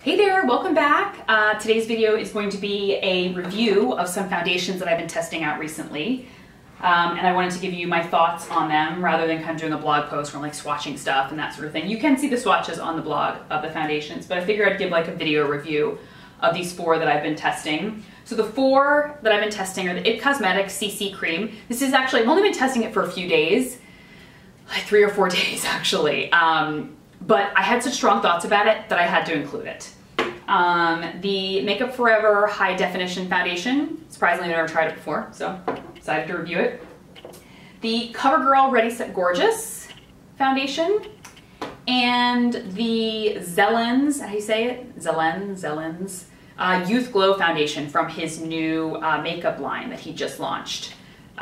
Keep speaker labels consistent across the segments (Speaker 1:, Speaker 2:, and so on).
Speaker 1: Hey there, welcome back. Today's video is going to be a review of some foundations that I've been testing out recently. And I wanted to give you my thoughts on them rather than kind of doing a blog post where I'm like swatching stuff and that sort of thing. You can see the swatches on the blog of the foundations, but I figured I'd give like a video review of these four that I've been testing. So the four that I've been testing are the IT Cosmetics CC Cream. This is actually, I've only been testing it for a few days, like 3 or 4 days actually. But I had such strong thoughts about it that I had to include it. The Makeup Forever High Definition Foundation. Surprisingly, I've never tried it before, so decided to review it. The CoverGirl Ready Set Gorgeous Foundation. And the Zelens, how do you say it? Zelens. Youth Glow Foundation from his new makeup line that he just launched,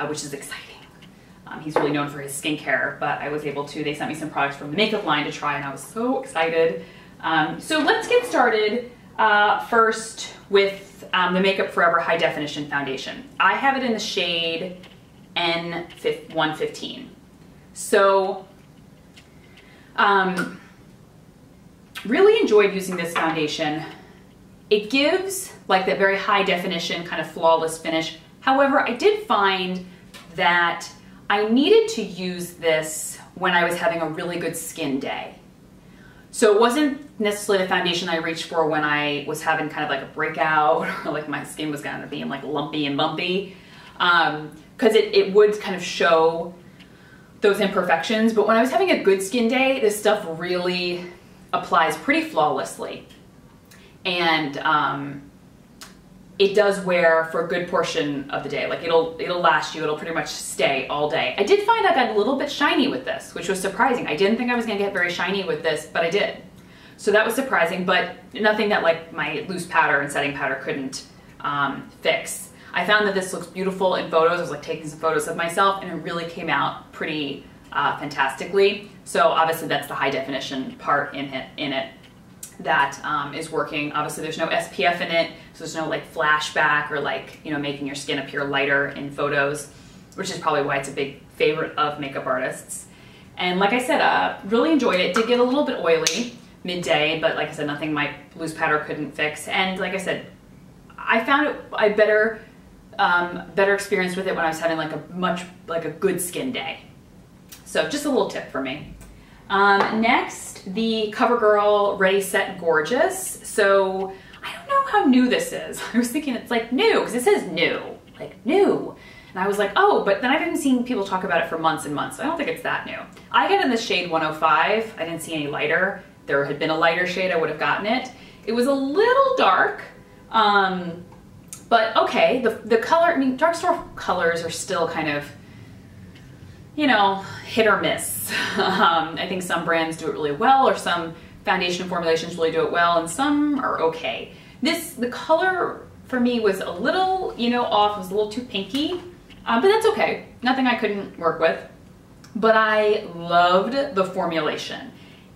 Speaker 1: which is exciting. He's really known for his skincare, but I was able to, they sent me some products from the makeup line to try and I was so excited. So let's get started first with the Makeup Forever High Definition Foundation. I have it in the shade N115. So really enjoyed using this foundation. It gives like that very high definition kind of flawless finish. However, I did find that I needed to use this when I was having a really good skin day. So it wasn't necessarily the foundation I reached for when I was having kind of like a breakout or like my skin was kind of being like lumpy and bumpy. Because it would kind of show those imperfections. But when I was having a good skin day, this stuff really applies pretty flawlessly. And it does wear for a good portion of the day. Like it'll last you, it'll pretty much stay all day. I did find I got a little bit shiny with this, which was surprising. I didn't think I was gonna get very shiny with this, but I did. So that was surprising, but nothing that like my loose powder and setting powder couldn't fix. I found that this looks beautiful in photos. I was like taking some photos of myself and it really came out pretty fantastically. So obviously that's the high definition part in it. That is working. Obviously there's no SPF in it, so there's no like flashback or like, you know, making your skin appear lighter in photos, which is probably why it's a big favorite of makeup artists. And like I said, really enjoyed it. Did get a little bit oily midday, but like I said, nothing my loose powder couldn't fix. And like I said, I found it a better experience with it when I was having like a good skin day. So just a little tip for me. Next, the CoverGirl Ready Set Gorgeous. So I don't know how new this is. I was thinking it's like new, because it says new, like new. And I was like, oh, but then I've been seeing people talk about it for months and months. So I don't think it's that new. I got in the shade 105. I didn't see any lighter. If there had been a lighter shade, I would have gotten it. It was a little dark, but okay. The color, I mean, drugstore colors are still kind of, you know, hit or miss. I think some brands do it really well, or some foundation formulations really do it well, and some are okay. The color for me was a little, you know, off. It was a little too pinky, but that's okay. Nothing I couldn't work with. But I loved the formulation.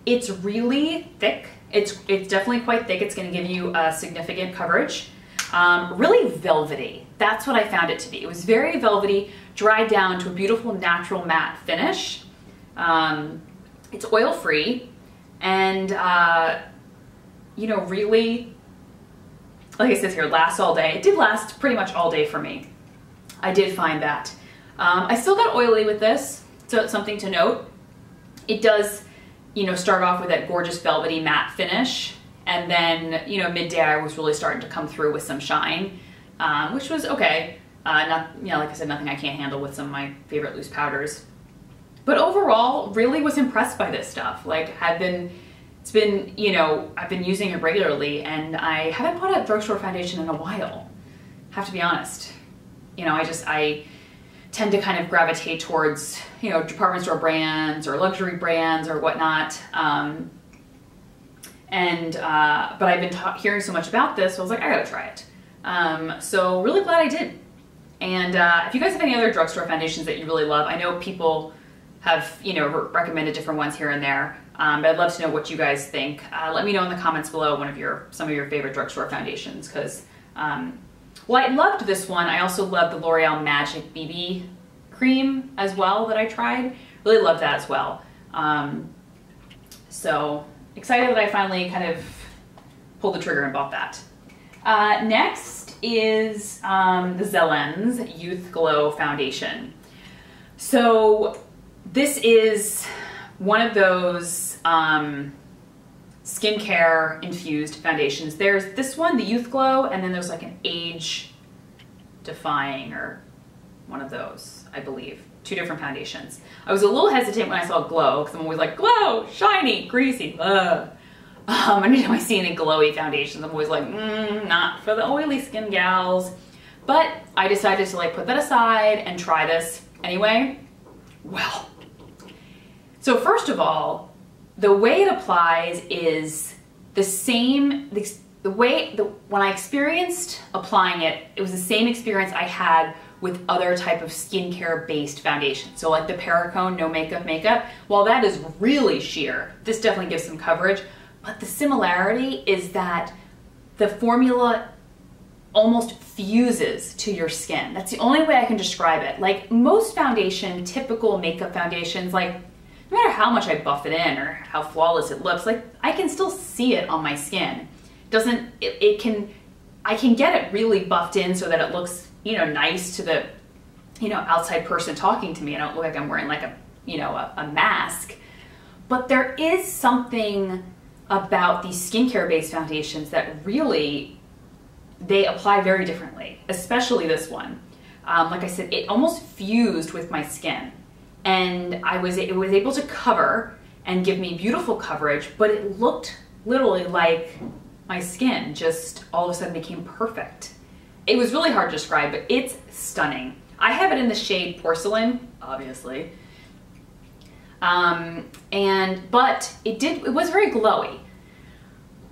Speaker 1: It's really thick. It's definitely quite thick. It's going to give you a significant coverage. Really velvety. That's what I found it to be. It was very velvety, dried down to a beautiful natural matte finish. It's oil-free and, you know, really, like it says here, lasts all day. It did last pretty much all day for me. I did find that. I still got oily with this, so it's something to note. It does, you know, start off with that gorgeous velvety matte finish. And then, you know, midday I was really starting to come through with some shine, which was okay. Not, you know, like I said, nothing I can't handle with some of my favorite loose powders. But overall, really was impressed by this stuff. Like, it's been, you know, I've been using it regularly, and I haven't bought a drugstore foundation in a while. Have to be honest. You know, I tend to kind of gravitate towards, you know, department store brands or luxury brands or whatnot. But I've been hearing so much about this, so I was like, I gotta try it. So really glad I did. And if you guys have any other drugstore foundations that you really love, I know people have, you know, recommended different ones here and there, but I'd love to know what you guys think. Let me know in the comments below some of your favorite drugstore foundations, because, well, I loved this one. I also loved the L'Oreal Magic BB cream as well that I tried. Really loved that as well. So excited that I finally kind of pulled the trigger and bought that. Next is the Zelens Youth Glow Foundation. So this is one of those skincare infused foundations. There's this one, the Youth Glow, and then there's like an age defying or one of those, I believe. Two different foundations. I was a little hesitant when I saw glow because I'm always like, glow, shiny, greasy, ugh. Anytime I see any glowy foundations, I'm always like, not for the oily skin gals. But I decided to like put that aside and try this anyway. Well, so first of all, the way it applies is the same, when I experienced applying it, it was the same experience I had with other type of skincare based foundation. So like the Paracone No Makeup, while that is really sheer, this definitely gives some coverage, but the similarity is that the formula almost fuses to your skin. That's the only way I can describe it. Like most foundation, typical makeup foundations, like no matter how much I buff it in or how flawless it looks, like I can still see it on my skin. I can get it really buffed in so that it looks, you know, nice to the, you know, outside person talking to me. I don't look like I'm wearing like a, you know, a mask. But there is something about these skincare based foundations that really, they apply very differently, especially this one. Like I said, it almost fused with my skin, and it was able to cover and give me beautiful coverage, but it looked literally like my skin just all of a sudden became perfect. It was really hard to describe, but it's stunning. I have it in the shade Porcelain, obviously. But it was very glowy.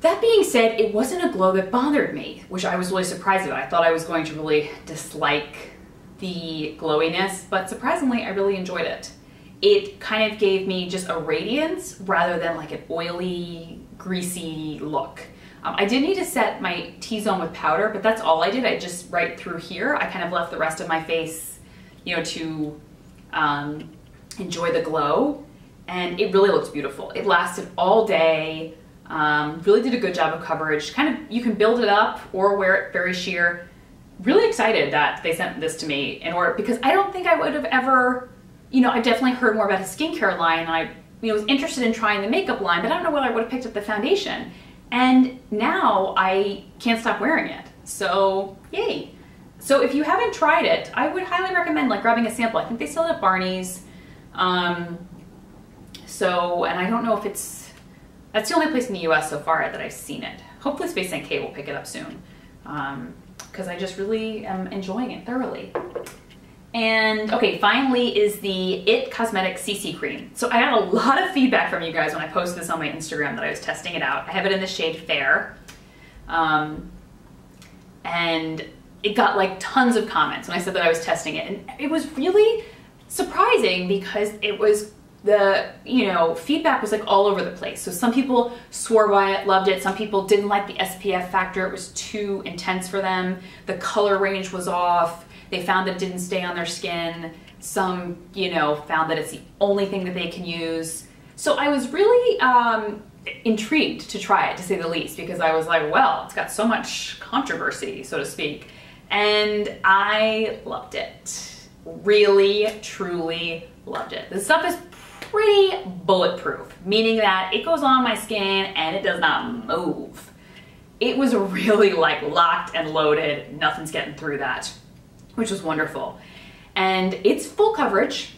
Speaker 1: That being said, it wasn't a glow that bothered me, which I was really surprised about. I thought I was going to really dislike the glowiness, but surprisingly, I really enjoyed it. It kind of gave me just a radiance rather than like an oily, greasy look. I did need to set my T-zone with powder, but that's all I did. I just right through here, I kind of left the rest of my face, you know, to enjoy the glow, and it really looked beautiful. It lasted all day. Really did a good job of coverage. Kind of, you can build it up or wear it very sheer. Really excited that they sent this to me in order, because I don't think I would have ever, you know, I definitely heard more about a skincare line, and I, you know, was interested in trying the makeup line, but I don't know whether I would have picked up the foundation. And now I can't stop wearing it. So yay. So if you haven't tried it, I would highly recommend like grabbing a sample. I think they sell it at Barney's. And I don't know if that's the only place in the US so far that I've seen it. Hopefully Space NK will pick it up soon. Because I just really am enjoying it thoroughly. And okay, finally is the IT Cosmetics CC Cream. So I got a lot of feedback from you guys when I posted this on my Instagram that I was testing it out. I have it in the shade Fair. And it got like tons of comments when I said that I was testing it. And it was really surprising because it was the, you know, feedback was like all over the place. So some people swore by it, loved it. Some people didn't like the SPF factor. It was too intense for them. The color range was off. They found that it didn't stay on their skin. Some, you know, found that it's the only thing that they can use. So I was really intrigued to try it, to say the least, because I was like, well, it's got so much controversy, so to speak. And I loved it. Really, truly loved it. This stuff is pretty bulletproof, meaning that it goes on my skin and it does not move. It was really like locked and loaded. Nothing's getting through that, which was wonderful. And it's full coverage.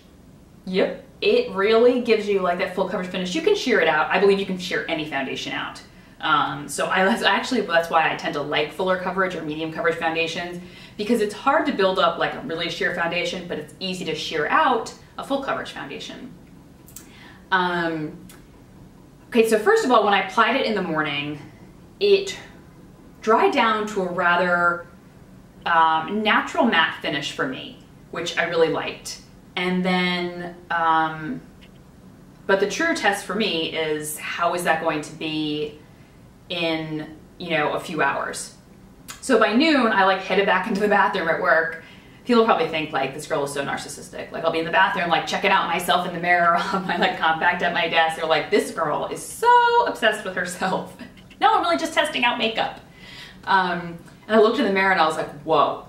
Speaker 1: Yep. It really gives you like that full coverage finish. You can sheer it out. I believe you can sheer any foundation out. That's why I tend to like fuller coverage or medium coverage foundations, because it's hard to build up like a really sheer foundation, but it's easy to sheer out a full coverage foundation. Okay, so first of all, when I applied it in the morning, it dried down to a rather natural matte finish for me, which I really liked. And then, but the true test for me is how is that going to be in, you know, a few hours. So by noon, I like headed back into the bathroom at work. People probably think like this girl is so narcissistic. Like I'll be in the bathroom like checking out myself in the mirror on my like compact at my desk. They're like, this girl is so obsessed with herself. Now I'm really just testing out makeup. And I looked in the mirror and I was like, whoa.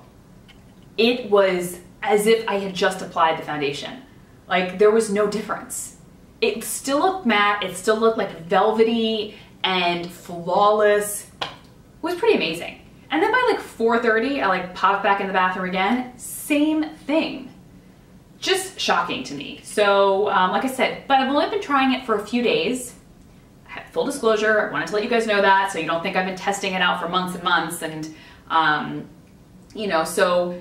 Speaker 1: It was as if I had just applied the foundation. Like, there was no difference. It still looked matte, it still looked like velvety and flawless. It was pretty amazing. And then by like 4:30, I like popped back in the bathroom again, same thing. Just shocking to me. So, like I said, but I've only been trying it for a few days. Full disclosure, I wanted to let you guys know that so you don't think I've been testing it out for months and months. And, you know, so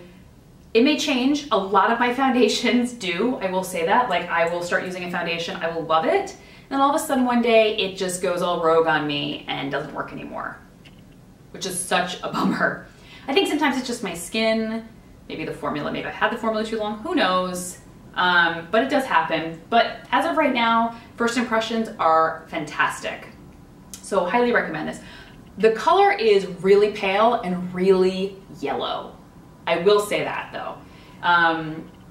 Speaker 1: it may change. A lot of my foundations do, I will say that. Like, I will start using a foundation, I will love it. And all of a sudden one day it just goes all rogue on me and doesn't work anymore, which is such a bummer. I think sometimes it's just my skin, maybe the formula, maybe I had the formula too long, who knows? But it does happen. But as of right now, first impressions are fantastic. So highly recommend this. The color is really pale and really yellow. I will say that though.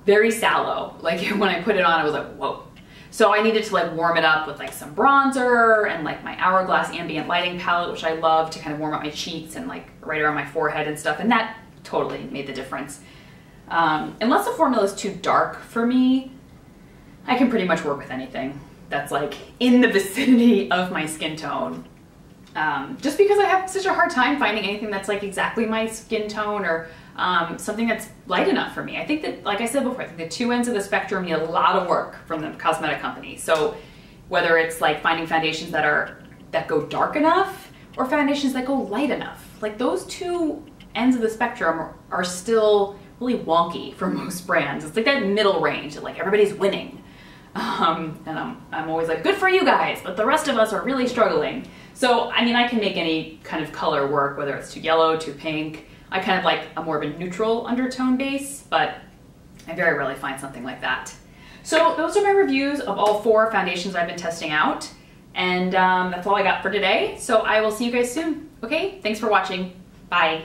Speaker 1: Very sallow. Like when I put it on, I was like, whoa. So I needed to like warm it up with like some bronzer and like my Hourglass ambient lighting palette, which I love, to kind of warm up my cheeks and like right around my forehead and stuff. And that totally made the difference. Unless the formula is too dark for me, I can pretty much work with anything that's like in the vicinity of my skin tone. Just because I have such a hard time finding anything that's like exactly my skin tone or something that's light enough for me. I think that, like I said before, I think the two ends of the spectrum need a lot of work from the cosmetic company. So whether it's like finding foundations that go dark enough or foundations that go light enough, like those two ends of the spectrum are still really wonky for most brands. It's like that middle range that like everybody's winning. And I'm always like, good for you guys, but the rest of us are really struggling. So, I mean, I can make any kind of color work, whether it's too yellow, too pink. I kind of like a more of a neutral undertone base, but I very rarely find something like that. So those are my reviews of all 4 foundations I've been testing out. And that's all I got for today. So I will see you guys soon. Okay, thanks for watching. Bye.